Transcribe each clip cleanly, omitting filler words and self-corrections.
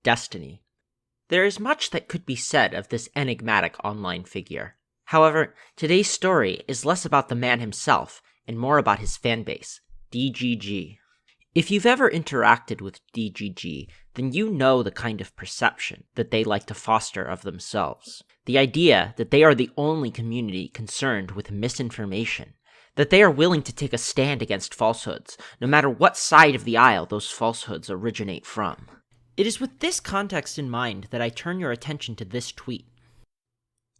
Destiny. There is much that could be said of this enigmatic online figure. However, today's story is less about the man himself and more about his fanbase, DGG. If you've ever interacted with DGG, then you know the kind of perception that they like to foster of themselves. The idea that they are the only community concerned with misinformation, that they are willing to take a stand against falsehoods, no matter what side of the aisle those falsehoods originate from. It is with this context in mind that I turn your attention to this tweet.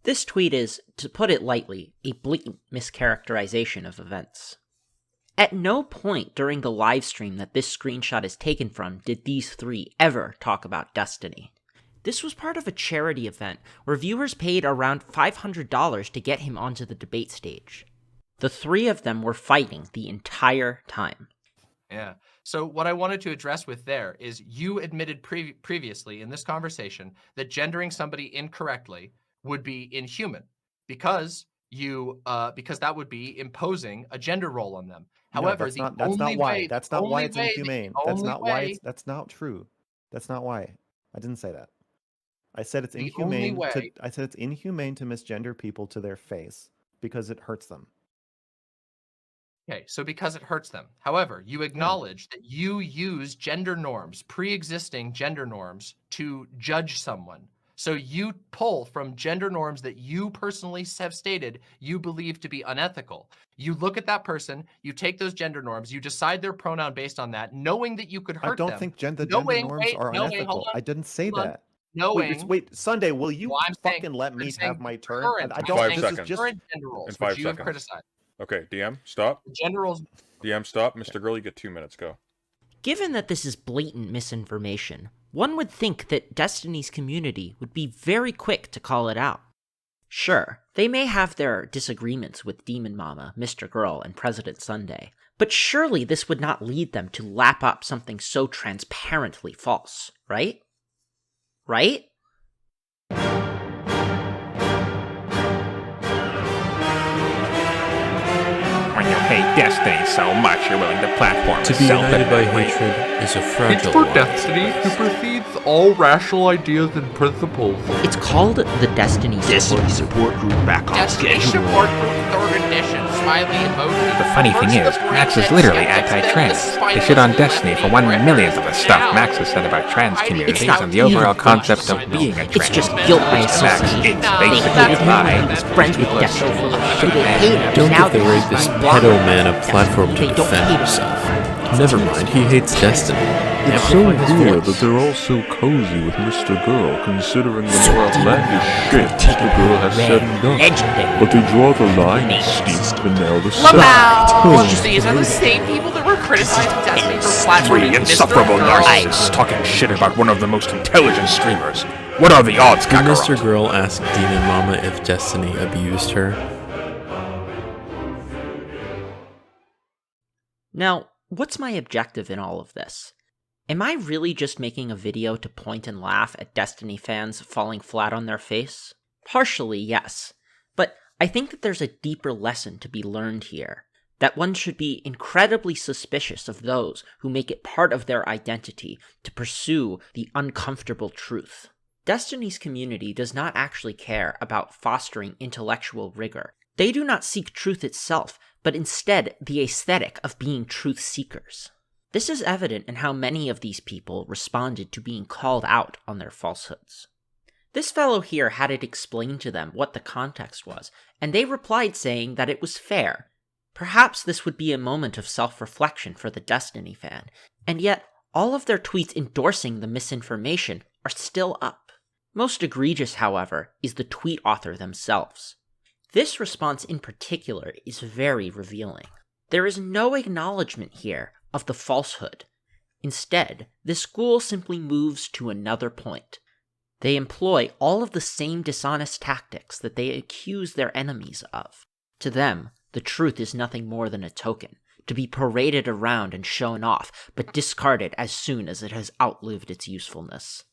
This tweet is, to put it lightly, a blatant mischaracterization of events. At no point during the livestream that this screenshot is taken from did these three ever talk about Destiny. This was part of a charity event where viewers paid around $500 to get him onto the debate stage. The three of them were fighting the entire time. Yeah. So what I wanted to address with there is you admitted previously in this conversation that gendering somebody incorrectly would be inhuman because that would be imposing a gender role on them. However, that's not why it's inhumane. That's not true. That's not why. I didn't say that. I said it's inhumane to misgender people to their face because it hurts them. Okay, so because it hurts them. However, you acknowledge that you use gender norms, pre-existing gender norms, to judge someone. So you pull from gender norms that you personally have stated you believe to be unethical. You look at that person, you take those gender norms, you decide their pronoun based on that, knowing that you could hurt them. I don't think gender norms are unethical. I didn't say that. Wait, Sunday, will you let me have my turn? I don't. 5 seconds. Current gender roles, in 5 you have seconds. criticized. Okay, DM, stop. Generals. DM, stop. Mr. Girl, you get 2 minutes. Go. Given that this is blatant misinformation, one would think that Destiny's community would be very quick to call it out. Sure, they may have their disagreements with Demon Mama, Mr. Girl, and President Sunday, but surely this would not lead them to lap up something so transparently false, right? Right? When you hate Destiny so much, you're willing to platform to be united by hatred is a fragile It's for Destiny supersedes all rational ideas and principles. It's called the Destiny Support Group back on Destiny schedule. Support Group, third edition, smiley emoji. The funny thing is, Max is literally anti-trans. They shit on Destiny for 1/1,000,000th of the stuff Max has said about trans communities and the overall concept of being a trans. It's just guilt by association. It's basically a lie. He's friends with Destiny. Don't give the rapist pedo man a platform to defend himself. Never mind, he hates Destiny. It's so weird that they're all so cozy with Mr. Girl, considering the more outlandish shit Mr. Girl has said and done. But they draw the line steep and nail the set. Did you see, is that the same people that were criticizing Destiny for platforming Three insufferable narcissists talking shit about one of the most intelligent streamers. What are the odds, Did Kakarot? Mr. Girl ask Demon Mama if Destiny abused her? Now, what's my objective in all of this? Am I really just making a video to point and laugh at Destiny fans falling flat on their face? Partially, yes. But I think that there's a deeper lesson to be learned here. That one should be incredibly suspicious of those who make it part of their identity to pursue the uncomfortable truth. Destiny's community does not actually care about fostering intellectual rigor. They do not seek truth itself, but instead the aesthetic of being truth seekers. This is evident in how many of these people responded to being called out on their falsehoods. This fellow here had it explained to them what the context was, and they replied saying that it was fair. Perhaps this would be a moment of self-reflection for the Destiny fan, and yet all of their tweets endorsing the misinformation are still up. Most egregious, however, is the tweet author themselves. This response in particular is very revealing. There is no acknowledgement here of the falsehood. Instead, the school simply moves to another point. They employ all of the same dishonest tactics that they accuse their enemies of. To them, the truth is nothing more than a token, to be paraded around and shown off, but discarded as soon as it has outlived its usefulness.